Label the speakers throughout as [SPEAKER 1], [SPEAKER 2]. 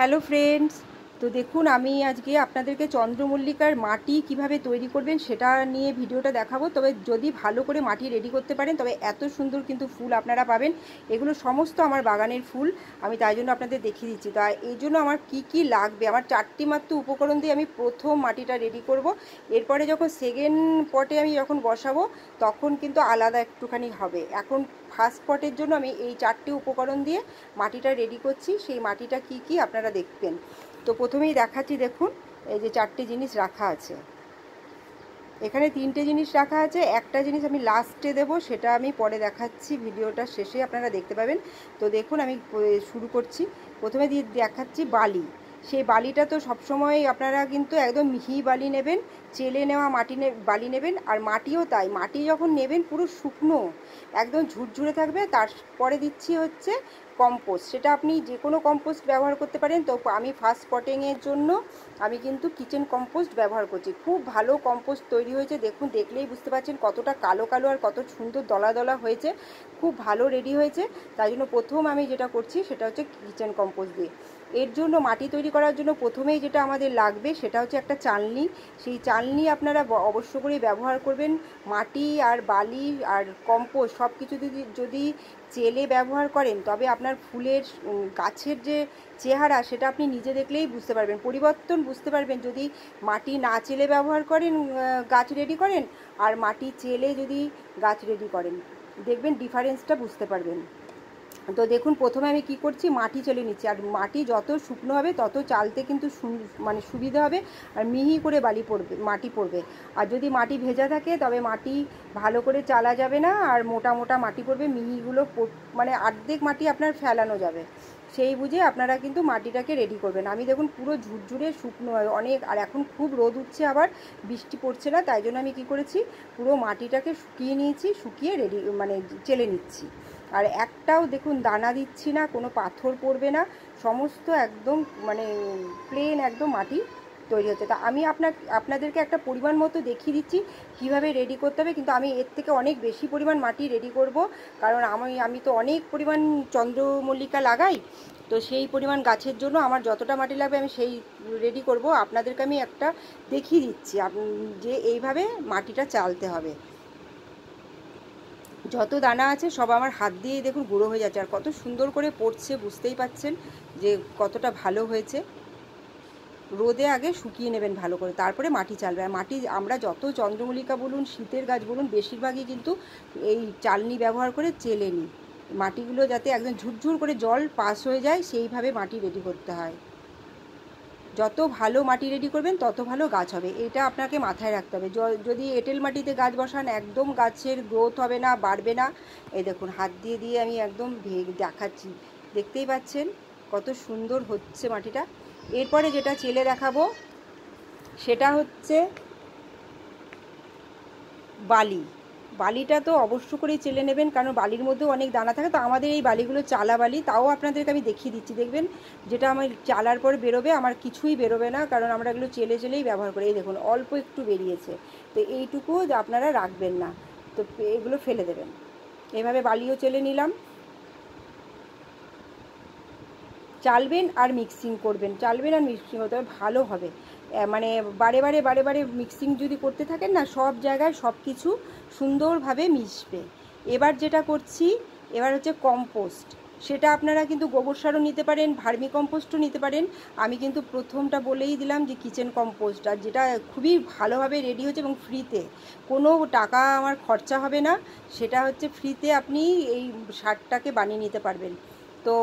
[SPEAKER 1] Hello friends, তো দেখুন আমি আজকে আপনাদেরকে চন্দ্রমল্লিকার মাটি কিভাবে তৈরি করবেন সেটা নিয়ে ভিডিওটা দেখাবো। তবে যদি ভালো করে মাটি রেডি করতে পারেন তবে এত সুন্দর কিন্তু ফুল আপনারা পাবেন। এগুলো সমস্ত আমার বাগানের ফুল, আমি তাই জন্য আপনাদের দেখিয়ে দিচ্ছি। তাই এই জন্য আমার কি লাগবে, আমার 4টি মাত্র উপকরণ দিয়ে আমি প্রথম মাটিটা রেডি করব। এরপরে যখন সেকেন্ড পটে আমি যখন বসাবো তখন কিন্তু আলাদা একটুখানি হবে। এখন ফার্স্ট পটের জন্য আমি এই 4টি উপকরণ দিয়ে মাটিটা রেডি করছি। সেই মাটিটা কি আপনারা দেখবেন। তো প্রথমেই দেখাচ্ছি, দেখুন এই যে 4টে জিনিস রাখা আছে, এখানে 3টে জিনিস রাখা আছে। একটা জিনিস আমি লাস্টে দেব, সেটা আমি পরে দেখাচ্ছি, ভিডিওটা শেষে আপনারা দেখতে পাবেন। তো দেখুন আমি শুরু করছি। প্রথমে দিয়ে দেখাচ্ছি বালি। সেই বালিটা তো সবসময় আপনারা কিন্তু একদম মিহি বালি নেবেন, চেলে নেওয়া বালি নেবেন। আর মাটিও তাই, মাটি যখন নেবেন পুরো শুকনো একদম ঝুরঝুরে থাকবে। তারপরে দিচ্ছি হচ্ছে কম্পোস্ট, সেটা আপনি যে কোনো কম্পোস্ট ব্যবহার করতে পারেন। তো আমি ফার্স্ট পটিংয়ের জন্য আমি কিন্তু কিচেন কম্পোস্ট ব্যবহার করছি। খুব ভালো কম্পোস্ট তৈরি হয়েছে, দেখুন দেখলেই বুঝতে পারছেন কতটা কালো কালো আর কত সুন্দর দলা দলা হয়েছে, খুব ভালো রেডি হয়েছে। তাই জন্য প্রথম আমি যেটা করছি সেটা হচ্ছে কিচেন কম্পোস্ট দিয়ে। এর জন্য মাটি তৈরি করার জন্য প্রথমেই যেটা আমাদের লাগবে সেটা হচ্ছে একটা চালনি। সেই চালনি আপনারা অবশ্য করেই ব্যবহার করবেন। মাটি আর বালি আর কম্পোস্ট সব কিছু যদি চেলে ব্যবহার করেন তবে আপনার ফুলের গাছের যে চেহারা সেটা আপনি নিজে দেখলেই বুঝতে পারবেন, পরিবর্তন বুঝতে পারবেন। যদি মাটি না চেলে ব্যবহার করেন, গাছ রেডি করেন, আর মাটি চেলে যদি গাছ রেডি করেন, দেখবেন ডিফারেন্সটা বুঝতে পারবেন। তো দেখুন প্রথমে আমি কি করছি, মাটি চেলে নিচ্ছি। আর মাটি যত শুকনো হবে তত চালতে কিন্তু মানে সুবিধা হবে, আর মিহি করে মাটি পড়বে। আর যদি মাটি ভেজা থাকে তবে মাটি ভালো করে চালা যাবে না, আর মোটা মোটা মাটি পড়বে, মিহিগুলো মানে অর্ধেক মাটি আপনার ফেলানো যাবে। সেই বুঝে আপনারা কিন্তু মাটিটাকে রেডি করবেন। আমি দেখুন পুরো ঝুরঝুরে শুকনো অনেক, আর এখন খুব রোদ উঠছে, আবার বৃষ্টি পড়ছে না, তাই জন্য আমি কি করেছি, পুরো মাটিটাকে শুকিয়ে নিয়েছি, শুকিয়ে রেডি মানে চেলে নিচ্ছি। আর একটাও দেখুন দানা দিচ্ছি না, কোনো পাথর পড়বে না, সমস্ত একদম মানে প্লেন একদম মাটি তৈরি হচ্ছে। তা আমি আপনাদেরকে একটা পরিমাণ মতো দেখিয়ে দিচ্ছি কীভাবে রেডি করতে হবে, কিন্তু আমি এর থেকে অনেক বেশি পরিমাণ মাটি রেডি করব, কারণ আমি তো অনেক পরিমাণ চন্দ্রমল্লিকা লাগাই। তো সেই পরিমাণ গাছের জন্য আমার যতটা মাটি লাগবে আমি সেই রেডি করব। আপনাদেরকে আমি একটা দেখিয়ে দিচ্ছি যে এইভাবে মাটিটা চালতে হবে। যত দানা আছে সব আমার হাত দিয়েই দেখুন গুঁড়ো হয়ে যাচ্ছে, আর কত সুন্দর করে পড়ছে, বুঝতেই পাচ্ছেন যে কতটা ভালো হয়েছে। রোদে আগে শুকিয়ে নেবেন ভালো করে, তারপরে মাটি চালবে। আর মাটি আমরা যত চন্দ্রমল্লিকা বলুন, শীতের গাছ বলুন, বেশিরভাগই কিন্তু এই চালনি ব্যবহার করে চেলে নিই। মাটিগুলো যাতে একদম ঝুরঝুর করে জল পাস হয়ে যায় সেইভাবে মাটি রেডি করতে হয়। যত ভালো মাটি রেডি করবেন তত ভালো গাছ হবে, এটা আপনাকে মাথায় রাখতে হবে। যদি এঁটেল মাটিতে গাছ বসান একদম গাছের গ্রোথ হবে না, বাড়বে না। এই দেখুন হাত দিয়ে আমি একদম দেখাচ্ছি, দেখতেই পাচ্ছেন কত সুন্দর হচ্ছে মাটিটা। এরপরে যেটা চেলে দেখাবো সেটা হচ্ছে বালি। বালিটা তো অবশ্য করেই চেলে নেবেন, কারণ বালির মধ্যেও অনেক দানা থাকে। তো আমাদের এই বালিগুলো চালা বালি, তাও আপনাদেরকে আমি দেখিয়ে দিচ্ছি। দেখবেন যেটা আমার চালার পর বেরোবে, আমার কিছুই বেরোবে না, কারণ আমরা এগুলো চেলেই ব্যবহার করি। এই দেখুন অল্প একটু বেরিয়েছে, তো এইটুকু আপনারা রাখবেন না, তো এগুলো ফেলে দেবেন। এভাবে বালিও চেলে নিলাম। চালবেন আর মিক্সিং করবেন, চালবেন আর মিক্সিং করতে হবে, ভালো হবে। মানে বারে বারে মিক্সিং যদি করতে থাকেন না, সব জায়গায় সব কিছু সুন্দরভাবে মিশবে। এবার যেটা করছি, এবার হচ্ছে কম্পোস্ট। সেটা আপনারা কিন্তু গোবর সারও নিতে পারেন, ভার্মি কম্পোস্টও নিতে পারেন। আমি কিন্তু প্রথমটা বলেই দিলাম যে কিচেন কম্পোস্ট, আর যেটা খুবই ভালোভাবে রেডি হচ্ছে এবং ফ্রিতে, কোনো টাকা আমার খরচা হবে না, সেটা হচ্ছে ফ্রিতে আপনি এই সারটাকে বানিয়ে নিতে পারবেন। তো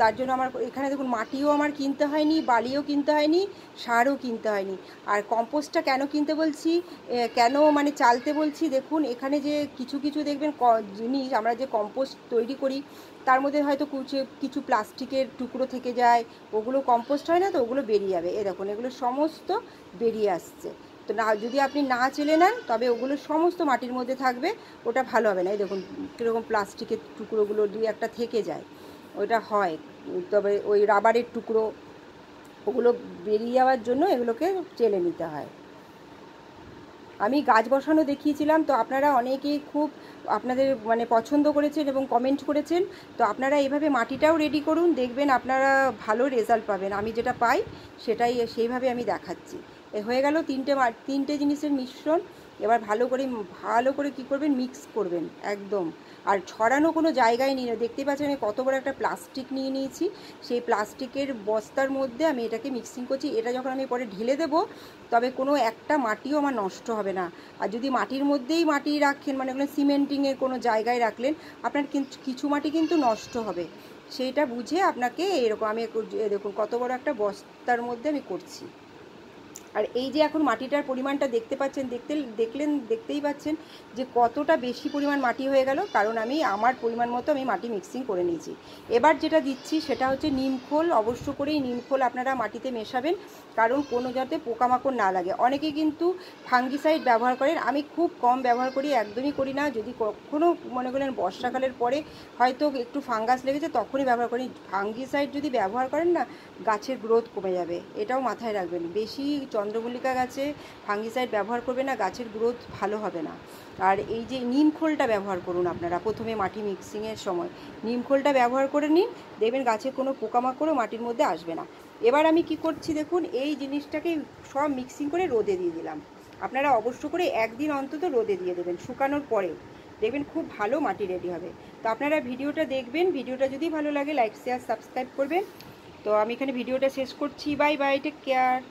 [SPEAKER 1] তার জন্য আমার এখানে দেখুন মাটিও আমার কিনতে হয়নি, বালিও কিনতে হয়নি, সারও কিনতে হয়নি। আর কম্পোস্টটা কেন কিনতে বলছি, কেন মানে চালতে বলছি, দেখুন এখানে যে কিছু দেখবেন জিনিস আমরা যে কম্পোস্ট তৈরি করি তার মধ্যে হয়তো কিছু প্লাস্টিকের টুকরো থেকে যায়, ওগুলো কম্পোস্ট হয় না, তো ওগুলো বেরিয়ে যাবে। দেখুন এগুলো সমস্ত বেরিয়ে আসছে। তো না, যদি আপনি না চেলে নেন তবে ওগুলো সমস্ত মাটির মধ্যে থাকবে, ওটা ভালো হবে না। এই দেখুন কীরকম প্লাস্টিকের টুকরোগুলো দুই একটা থেকে যায়, ওইটা হয়। তবে ওই রাবারের টুকরো, ওগুলো বেরিয়ে যাওয়ার জন্য এগুলোকে চেলে নিতে হয়। আমি গাছ বসানো দেখিয়েছিলাম, তো আপনারা অনেকেই খুব আপনাদের মানে পছন্দ করেছেন এবং কমেন্ট করেছেন। তো আপনারা এইভাবে মাটিটাও রেডি করুন, দেখবেন আপনারা ভালো রেজাল্ট পাবেন। আমি যেটা পাই সেটাই সেইভাবে আমি দেখাচ্ছি। হয়ে গেল তিনটে জিনিসের মিশ্রণ। এবার ভালো করে কী করবেন, মিক্স করবেন একদম। আর ছড়ানো কোনো জায়গায় নিয়ে, দেখতেই পাচ্ছেন আমি কত বড় একটা প্লাস্টিক নিয়ে নিয়েছি। সেই প্লাস্টিকের বস্তার মধ্যে আমি এটাকে মিক্সিং করছি। এটা যখন আমি পরে ঢেলে দেবো, তবে কোনো একটা মাটিও আমার নষ্ট হবে না। আর যদি মাটির মধ্যেই মাটি রাখেন, মানে ওখানে সিমেন্টিংয়ের কোনো জায়গায় রাখলেন, আপনার কিছু মাটি কিন্তু নষ্ট হবে। সেইটা বুঝে আপনাকে এরকম, আমি দেখুন কত বড় একটা বস্তার মধ্যে আমি করছি। আর এই যে এখন মাটিটার পরিমাণটা দেখতে পাচ্ছেন, দেখতেই পাচ্ছেন যে কতটা বেশি পরিমাণ মাটি হয়ে গেল, কারণ আমি আমার পরিমাণ মতো আমি মাটি মিক্সিং করে নিয়েছি। এবার যেটা দিচ্ছি সেটা হচ্ছে নিমখোল। অবশ্য করেই নিমখোল আপনারা মাটিতে মেশাবেন, কারণ কোনো যাতে পোকামাকড় না লাগে। অনেকে কিন্তু ফাঙ্গিসাইড ব্যবহার করেন, আমি খুব কম ব্যবহার করি, একদমই করি না। যদি কখনও মনে করেন বর্ষাকালের পরে হয়তো একটু ফাঙ্গাস লেগেছে, তখনই ব্যবহার করি। ফাঙ্গিসাইড যদি ব্যবহার করেন না, গাছের গ্রোথ কমে যাবে, এটাও মাথায় রাখবেন। বেশি চন্দ্রমল্লিকা গাছে ফাঙ্গিসাইড ব্যবহার করবে না, গাছের গ্রোথ ভালো হবে না। আর এই যে নিমখোলটা ব্যবহার করুন আপনারা প্রথমে মাটি মিক্সিংয়ের সময়, নিমখোলটা ব্যবহার করে নিন, দেখবেন গাছে কোনো পোকামাকড়ও মাটির মধ্যে আসবে না। এবার আমি কি করছি দেখুন, এই জিনিসটাকে সব মিক্সিং করে রোদে দিয়ে দিলাম। আপনারা অবশ্য করে একদিন অন্তত রোদে দিয়ে দেবেন, শুকানোর পরে দেখবেন খুব ভালো মাটি রেডি হবে। তো আপনারা ভিডিওটা দেখবেন, ভিডিওটা যদি ভালো লাগে লাইক শেয়ার সাবস্ক্রাইব করবেন। তো আমি এখানে ভিডিওটা শেষ করছি। Bye bye, take care.